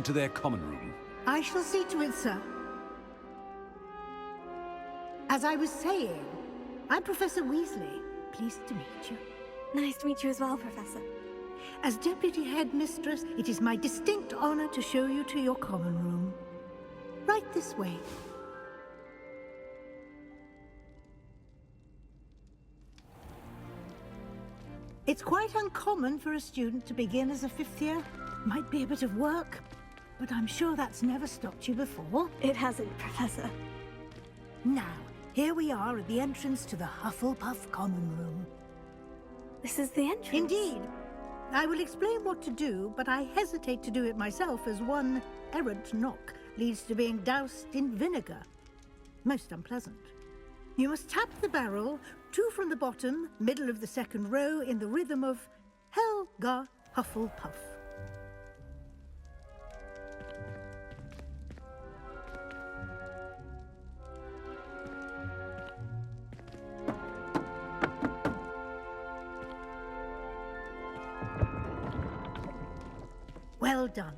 to their common room. I shall see to it, sir. As I was saying, I'm Professor Weasley. Pleased to meet you. Nice to meet you as well, Professor. As Deputy Headmistress, it is my distinct honor to show you to your common room. Right this way. It's quite uncommon for a student to begin as a fifth year. Might be a bit of work, but I'm sure that's never stopped you before. It hasn't, Professor. Now, here we are at the entrance to the Hufflepuff common room. This is the entrance? Indeed. I will explain what to do, but I hesitate to do it myself as one errant knock leads to being doused in vinegar. Most unpleasant. You must tap the barrel, 2 from the bottom, middle of the second row, in the rhythm of Helga Hufflepuff. Well done.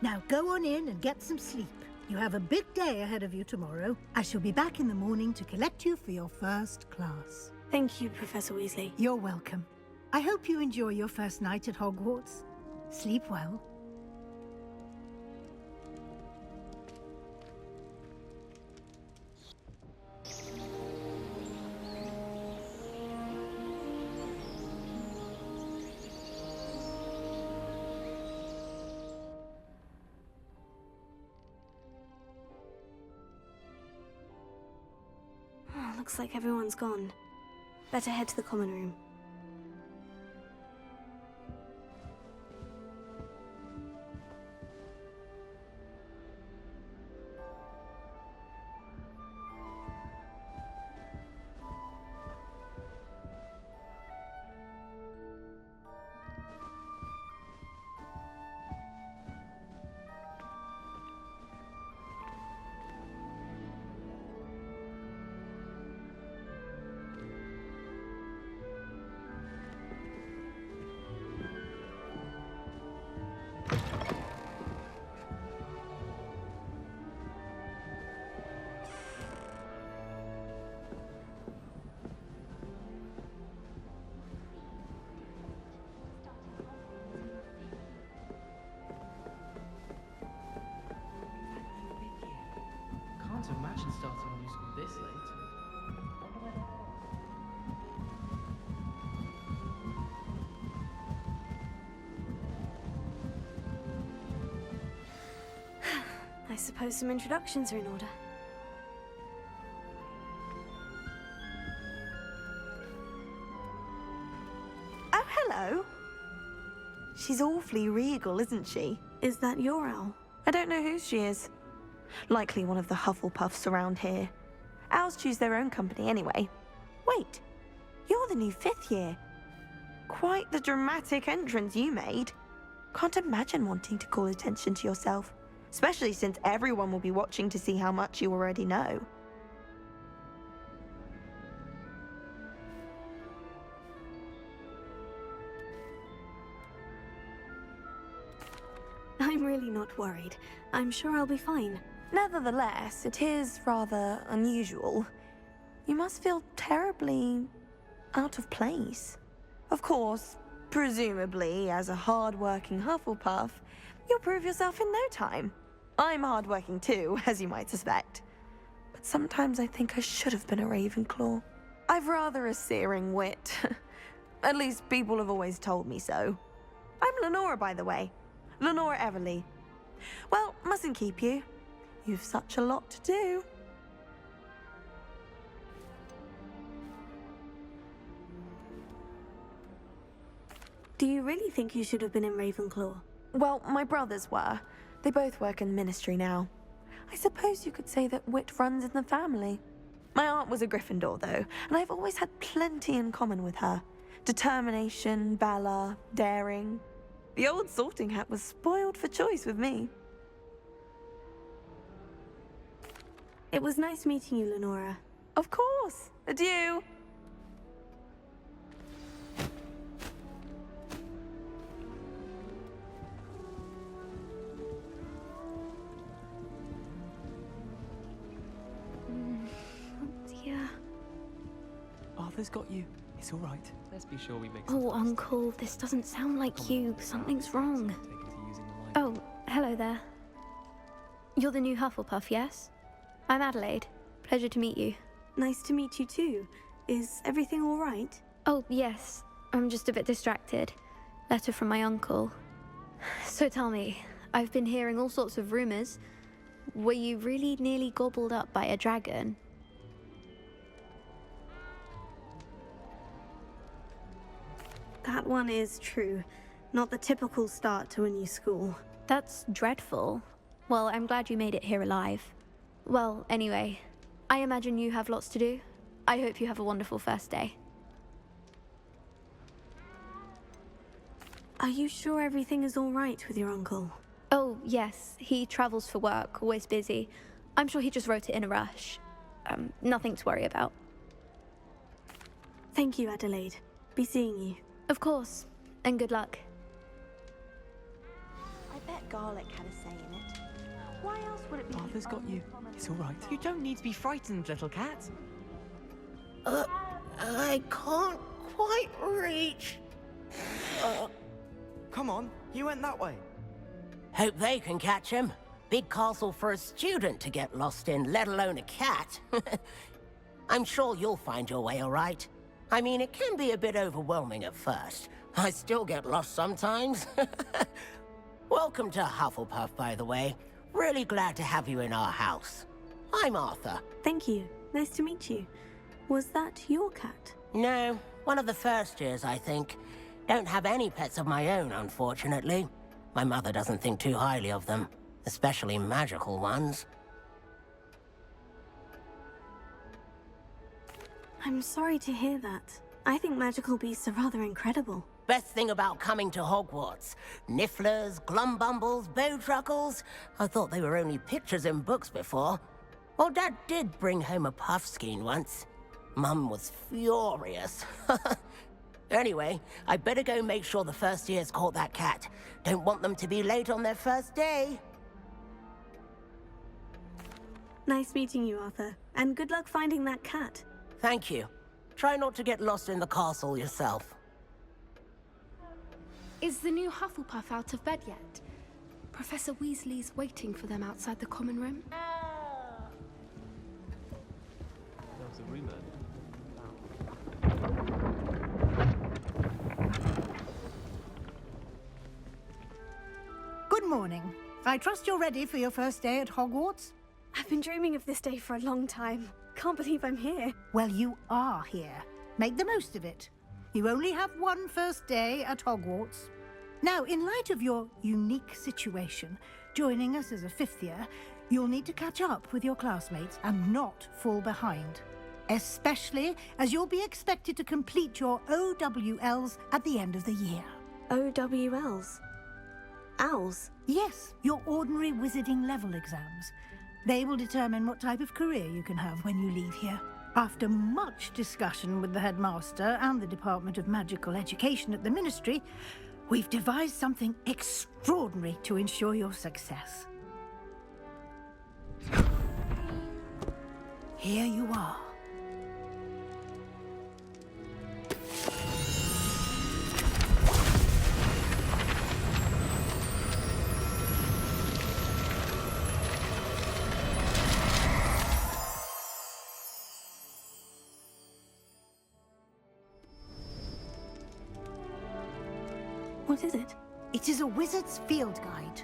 Now go on in and get some sleep. You have a big day ahead of you tomorrow. I shall be back in the morning to collect you for your first class. Thank you, Professor Weasley. You're welcome. I hope you enjoy your first night at Hogwarts. Sleep well. Looks like everyone's gone. Better head to the common room. Can't imagine starting a new school this late. I suppose some introductions are in order. Oh, hello. She's awfully regal, isn't she? Is that your owl? I don't know who she is. Likely one of the Hufflepuffs around here. Owls choose their own company anyway. Wait, you're the new 5th year. Quite the dramatic entrance you made. Can't imagine wanting to call attention to yourself, especially since everyone will be watching to see how much you already know. I'm really not worried. I'm sure I'll be fine. Nevertheless, it is rather unusual. You must feel terribly out of place. Of course, presumably, as a hard-working Hufflepuff, you'll prove yourself in no time. I'm hard-working too, as you might suspect. But sometimes I think I should have been a Ravenclaw. I've rather a searing wit. At least people have always told me so. I'm Lenora, by the way. Lenora Everly. Well, mustn't keep you. You've such a lot to do. Do you really think you should have been in Ravenclaw? Well, my brothers were. They both work in the ministry now. I suppose you could say that wit runs in the family. My aunt was a Gryffindor, though, and I've always had plenty in common with her. Determination, valor, daring. The old sorting hat was spoiled for choice with me. It was nice meeting you, Lenora. Of course. Adieu. Arthur's got you. It's all right. Let's be sure we make some Oh, fast. Uncle, this doesn't sound like Come on. you. Something's wrong. Take him to using the light. Oh, hello there. You're the new Hufflepuff, yes? I'm Adelaide. Pleasure to meet you. Nice to meet you too. Is everything all right? Oh, yes. I'm just a bit distracted. Letter from my uncle. So tell me, I've been hearing all sorts of rumors. Were you really nearly gobbled up by a dragon? That one is true. Not the typical start to a new school. That's dreadful. Well, I'm glad you made it here alive. Well, anyway, I imagine you have lots to do. I hope you have a wonderful first day. Are you sure everything is all right with your uncle? Oh, yes, he travels for work, always busy. I'm sure he just wrote it in a rush. Nothing to worry about. Thank you, Adelaide. Be seeing you. Of course, and good luck. I bet garlic had a say in it. Why else would it be? Arthur's got you. It's all right. You don't need to be frightened, little cat. I can't quite reach. Come on, you went that way. Hope they can catch him. Big castle for a student to get lost in, let alone a cat. I'm sure you'll find your way all right. I mean, it can be a bit overwhelming at first. I still get lost sometimes. Welcome to Hufflepuff, by the way. Really glad to have you in our house. I'm Arthur. Thank you. Nice to meet you. Was that your cat? No, one of the first years, I think. Don't have any pets of my own, unfortunately. My mother doesn't think too highly of them, especially magical ones. I'm sorry to hear that. I think magical beasts are rather incredible. Best thing about coming to Hogwarts. Nifflers, glumbumbles, bowtruckles. I thought they were only pictures in books before. Well, Dad did bring home a puffskein once. Mum was furious. Anyway, I better go make sure the first years caught that cat. Don't want them to be late on their first day. Nice meeting you, Arthur. And good luck finding that cat. Thank you. Try not to get lost in the castle yourself. Is the new Hufflepuff out of bed yet? Professor Weasley's waiting for them outside the common room. There was a rumor. Good morning. I trust you're ready for your first day at Hogwarts? I've been dreaming of this day for a long time. Can't believe I'm here. Well, you are here. Make the most of it. You only have one first day at Hogwarts. Now, in light of your unique situation, joining us as a fifth year, you'll need to catch up with your classmates and not fall behind. Especially as you'll be expected to complete your OWLs at the end of the year. OWLs? Owls? Yes, your ordinary wizarding level exams. They will determine what type of career you can have when you leave here. After much discussion with the headmaster and the Department of Magical Education at the Ministry, we've devised something extraordinary to ensure your success. Here you are. What is it? It is a wizard's field guide.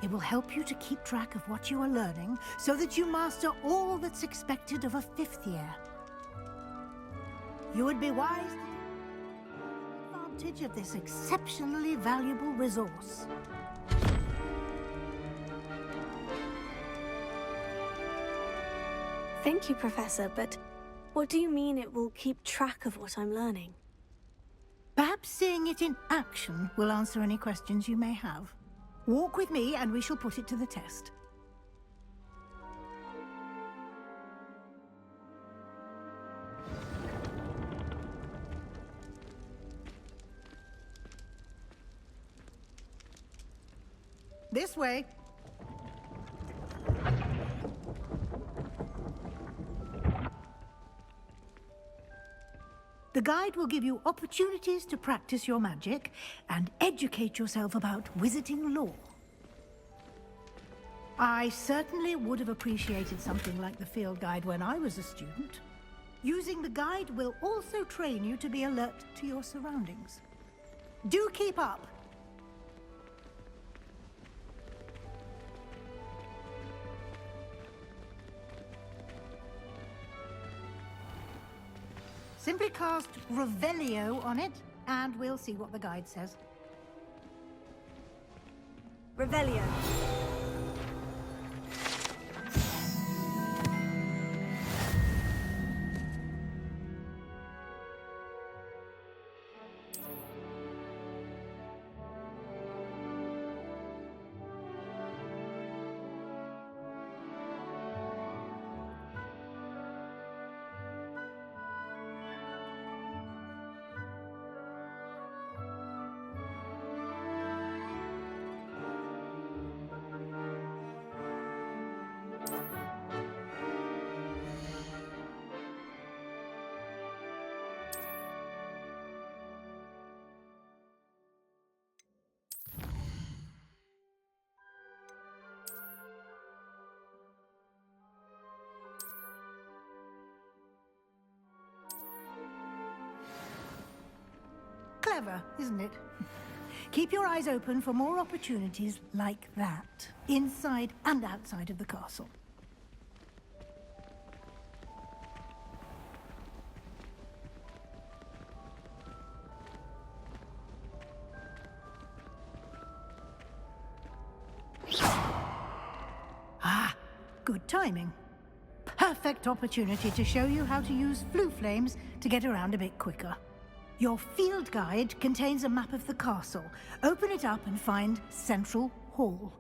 It will help you to keep track of what you are learning so that you master all that's expected of a fifth year. You would be wise to take advantage of this exceptionally valuable resource. Thank you, Professor, but what do you mean it will keep track of what I'm learning? Perhaps seeing it in action will answer any questions you may have. Walk with me and we shall put it to the test. This way. The guide will give you opportunities to practice your magic and educate yourself about wizarding lore. I certainly would have appreciated something like the field guide when I was a student. Using the guide will also train you to be alert to your surroundings. Do keep up! Simply cast Revelio on it, and we'll see what the guide says. Revelio. Clever, isn't it? Keep your eyes open for more opportunities like that, inside and outside of the castle. Ah, good timing. Perfect opportunity to show you how to use flue flames to get around a bit quicker. Your field guide contains a map of the castle. Open it up and find Central Hall.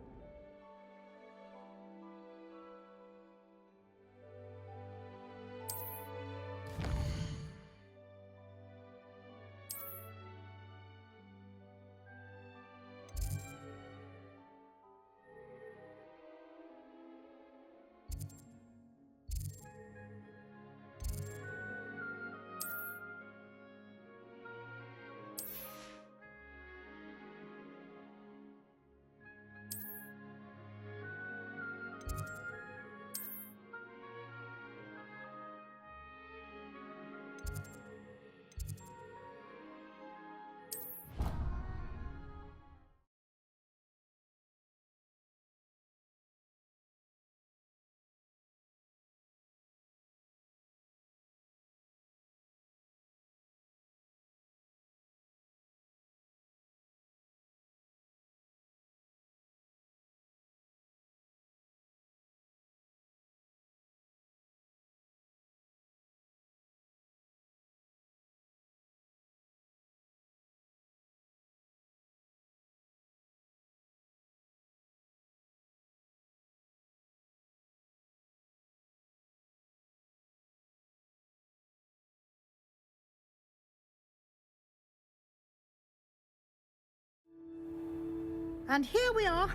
And here we are.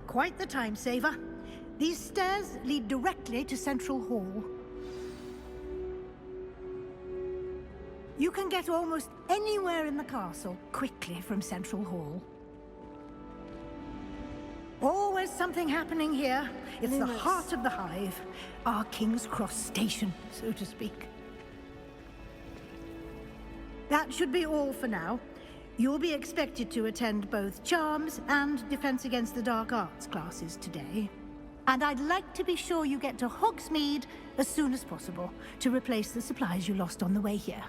Quite the time saver. These stairs lead directly to Central Hall. You can get almost anywhere in the castle quickly from Central Hall. Always something happening here. It's the heart of the hive. Our King's Cross station, so to speak. That should be all for now. You'll be expected to attend both Charms and Defense Against the Dark Arts classes today. And I'd like to be sure you get to Hogsmeade as soon as possible to replace the supplies you lost on the way here.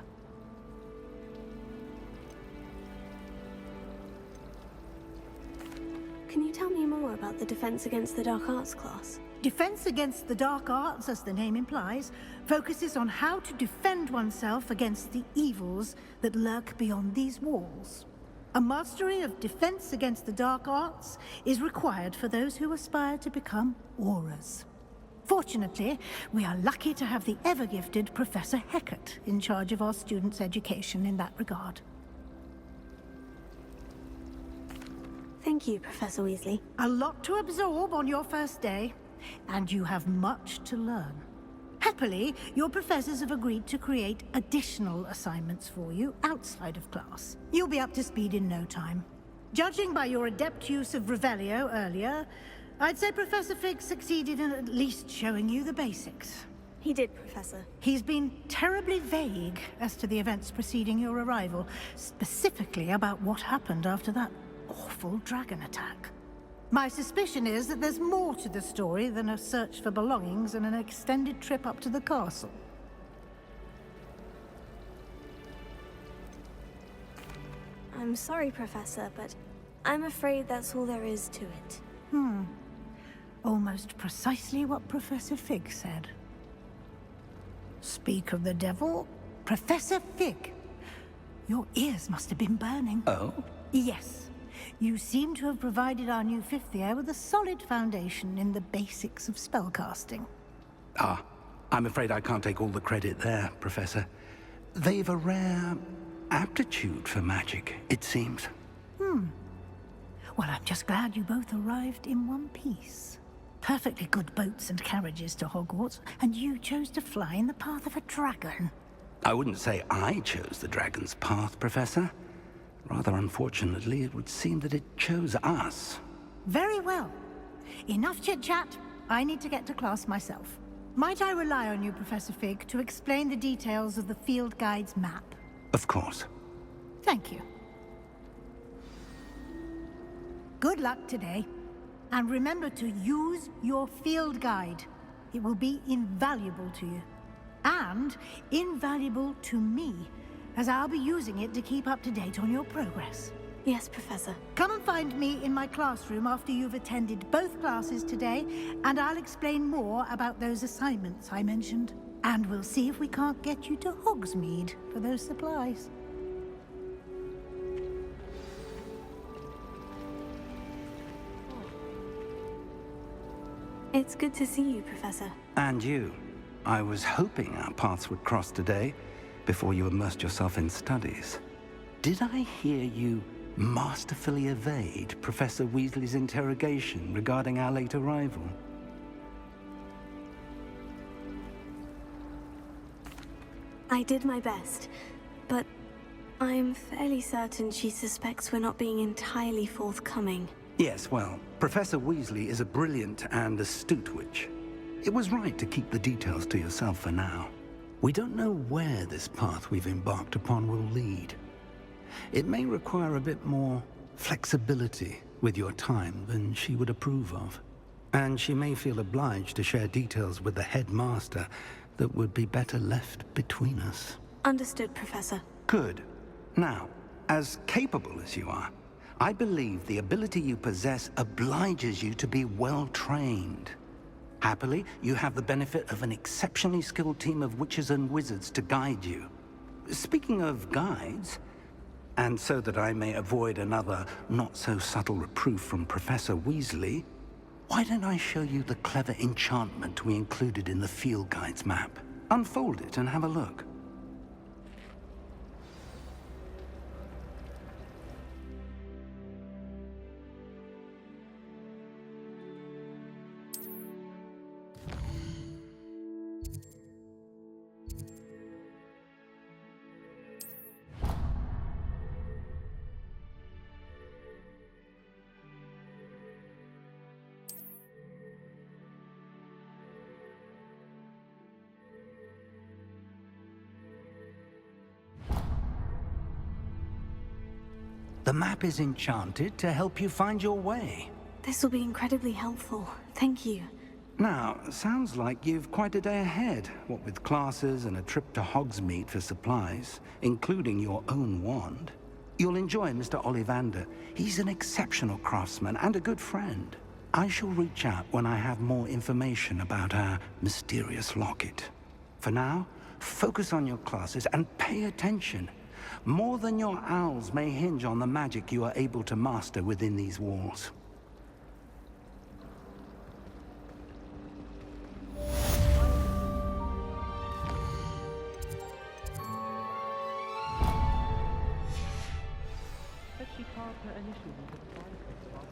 Can you tell me more about the Defense Against the Dark Arts class? Defense Against the Dark Arts, as the name implies, focuses on how to defend oneself against the evils that lurk beyond these walls. A mastery of Defense Against the Dark Arts is required for those who aspire to become Aurors. Fortunately, we are lucky to have the ever-gifted Professor Hecat in charge of our students' education in that regard. Thank you, Professor Weasley. A lot to absorb on your first day, and you have much to learn. Happily, your professors have agreed to create additional assignments for you outside of class. You'll be up to speed in no time. Judging by your adept use of Revelio earlier, I'd say Professor Fig succeeded in at least showing you the basics. He did, Professor. He's been terribly vague as to the events preceding your arrival, specifically about what happened after that awful dragon attack. My suspicion is that there's more to the story than a search for belongings and an extended trip up to the castle. I'm sorry, Professor, but I'm afraid that's all there is to it. Almost precisely what Professor Fig said. Speak of the devil, Professor Fig. Your ears must have been burning. Oh? Yes. You seem to have provided our new fifth year with a solid foundation in the basics of spellcasting. Ah, I'm afraid I can't take all the credit there, Professor. They've a rare aptitude for magic, it seems. Well, I'm just glad you both arrived in one piece. Perfectly good boats and carriages to Hogwarts, and you chose to fly in the path of a dragon. I wouldn't say I chose the dragon's path, Professor. Rather unfortunately, it would seem that it chose us. Very well. Enough chit-chat. I need to get to class myself. Might I rely on you, Professor Fig, to explain the details of the field guide's map? Of course. Thank you. Good luck today. And remember to use your field guide. It will be invaluable to you. And invaluable to me, as I'll be using it to keep up to date on your progress. Yes, Professor. Come and find me in my classroom after you've attended both classes today, and I'll explain more about those assignments I mentioned. And we'll see if we can't get you to Hogsmeade for those supplies. It's good to see you, Professor. And you. I was hoping our paths would cross today, before you immersed yourself in studies. Did I hear you masterfully evade Professor Weasley's interrogation regarding our late arrival? I did my best, but I'm fairly certain she suspects we're not being entirely forthcoming. Yes, well, Professor Weasley is a brilliant and astute witch. It was right to keep the details to yourself for now. We don't know where this path we've embarked upon will lead. It may require a bit more flexibility with your time than she would approve of. And she may feel obliged to share details with the headmaster that would be better left between us. Understood, Professor. Good. Now, as capable as you are, I believe the ability you possess obliges you to be well trained. Happily, you have the benefit of an exceptionally skilled team of witches and wizards to guide you. Speaking of guides, and so that I may avoid another not-so-subtle reproof from Professor Weasley, why don't I show you the clever enchantment we included in the field guide's map? Unfold it and have a look. The map is enchanted to help you find your way. This will be incredibly helpful. Thank you. Now, sounds like you've quite a day ahead, what with classes and a trip to Hogsmeade for supplies, including your own wand. You'll enjoy Mr. Ollivander. He's an exceptional craftsman and a good friend. I shall reach out when I have more information about our mysterious locket. For now, focus on your classes and pay attention. More than your owls may hinge on the magic you are able to master within these walls. But she can't put initials into the fireplace while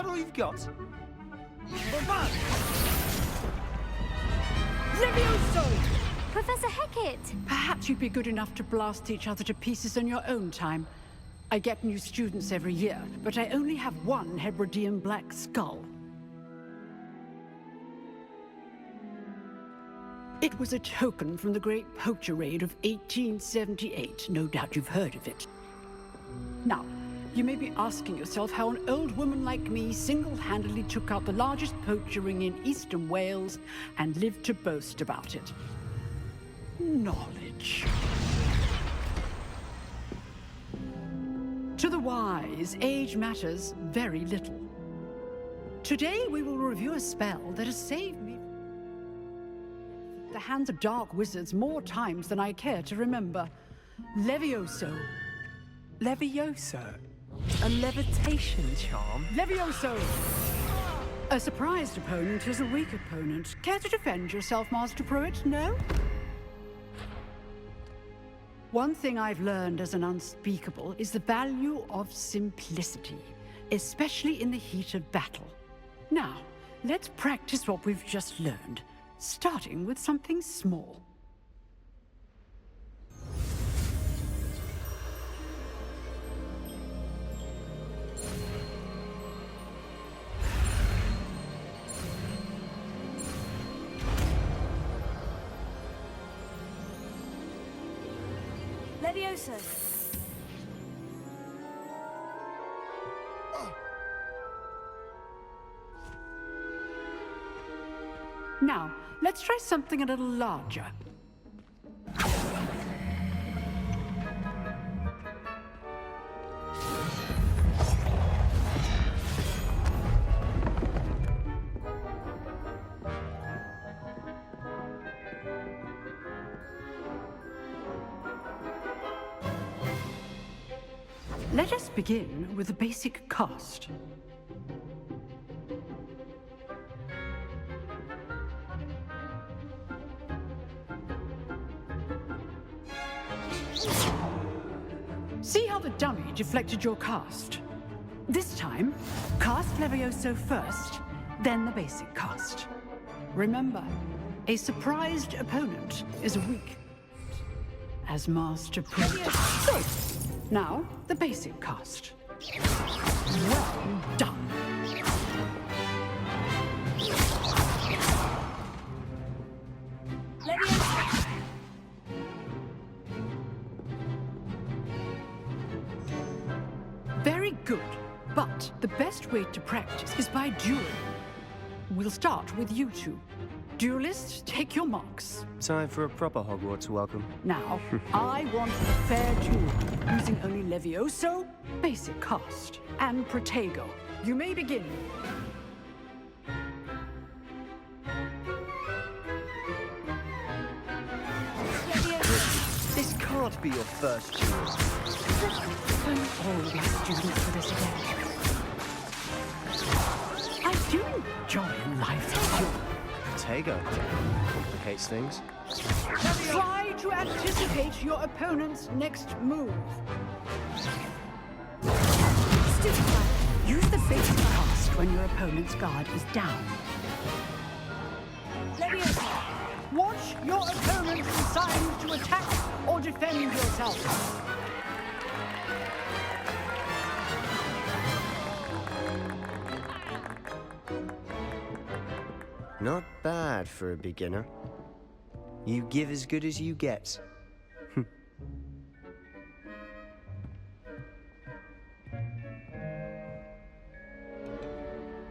all you've got? Levioso! Professor Hecat! Perhaps you'd be good enough to blast each other to pieces on your own time. I get new students every year, but I only have one Hebridean black skull. It was a token from the Great Poacher Raid of 1878. No doubt you've heard of it. Now, you may be asking yourself how an old woman like me single-handedly took out the largest poacher ring in eastern Wales and lived to boast about it. Knowledge. To the wise, age matters very little. Today we will review a spell that has saved me from the hands of dark wizards more times than I care to remember. Levioso. Levioso? A levitation charm? Levioso! A surprised opponent is a weak opponent. Care to defend yourself, Master Pruitt? No? One thing I've learned as an unspeakable is the value of simplicity, especially in the heat of battle. Now, let's practice what we've just learned, starting with something small. Levioso. Now, let's try something a little larger. Let us begin with the basic cast. See how the dummy deflected your cast? This time, cast Levioso first, then the basic cast. Remember, a surprised opponent is weak as Master Pruitt. So, now, the basic cast. Well done. Very good, but the best way to practice is by dueling. We'll start with you two. Duelists, take your marks. Time for a proper Hogwarts welcome. Now, I want a fair duel, using only Levioso, basic cast, and Protego. You may begin. This can't be your first duel. I'm always students for this event. I do enjoy life. Protego complicates things. Try to anticipate your opponent's next move. Use the basic cast when your opponent's guard is down. Watch your opponent decide to attack or defend yourself. Not bad for a beginner. You give as good as you get.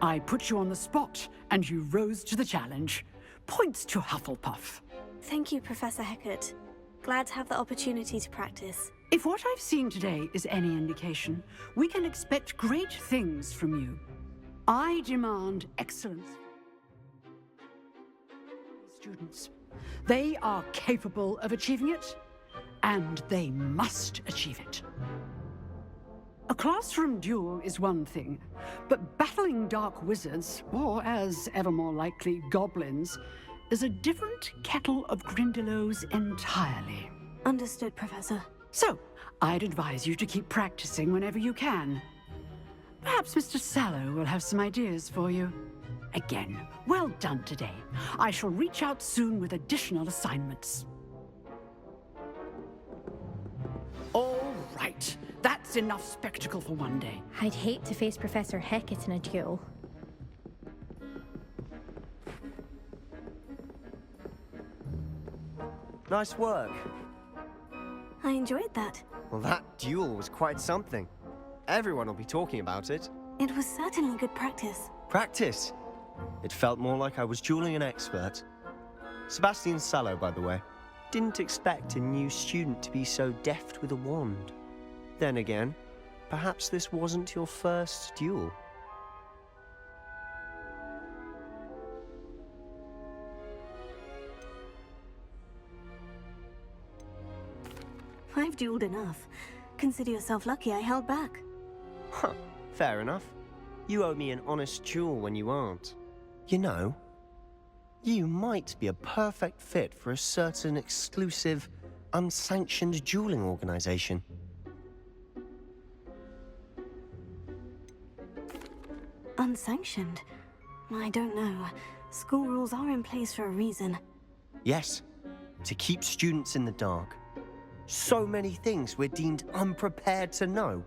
I put you on the spot, and you rose to the challenge. Points to Hufflepuff. Thank you, Professor Hecat. Glad to have the opportunity to practice. If what I've seen today is any indication, we can expect great things from you. I demand excellence. Students, they are capable of achieving it, and they must achieve it. A classroom duel is one thing, but battling dark wizards, or as ever more likely, goblins, is a different kettle of Grindylows entirely. Understood, Professor. So, I'd advise you to keep practicing whenever you can. Perhaps Mr. Sallow will have some ideas for you. Again, well done today. I shall reach out soon with additional assignments. All right, that's enough spectacle for one day. I'd hate to face Professor Hecat in a duel. Nice work. I enjoyed that. Well, that duel was quite something. Everyone will be talking about it. It was certainly good practice. Practice? It felt more like I was dueling an expert. Sebastian Sallow, by the way. Didn't expect a new student to be so deft with a wand. Then again, perhaps this wasn't your first duel. I've dueled enough. Consider yourself lucky I held back. Huh, fair enough. You owe me an honest duel when you aren't. You know, you might be a perfect fit for a certain exclusive, unsanctioned dueling organization. Unsanctioned? I don't know. School rules are in place for a reason. Yes, to keep students in the dark. So many things we're deemed unprepared to know.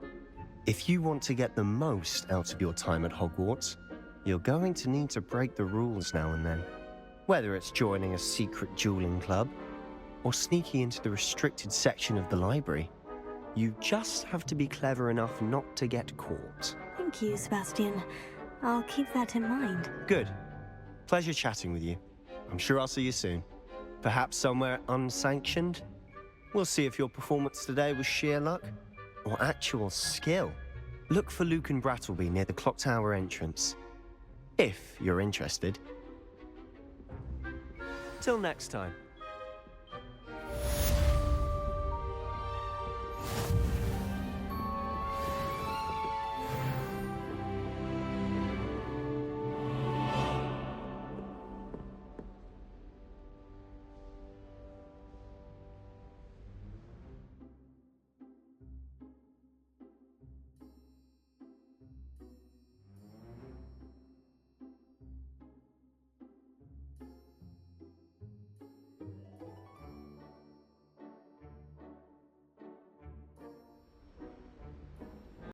If you want to get the most out of your time at Hogwarts, you're going to need to break the rules now and then. Whether it's joining a secret dueling club, or sneaking into the restricted section of the library, you just have to be clever enough not to get caught. Thank you, Sebastian. I'll keep that in mind. Good. Pleasure chatting with you. I'm sure I'll see you soon. Perhaps somewhere unsanctioned? We'll see if your performance today was sheer luck or actual skill. Look for Luke and Brattleby near the clock tower entrance, if you're interested. Till next time.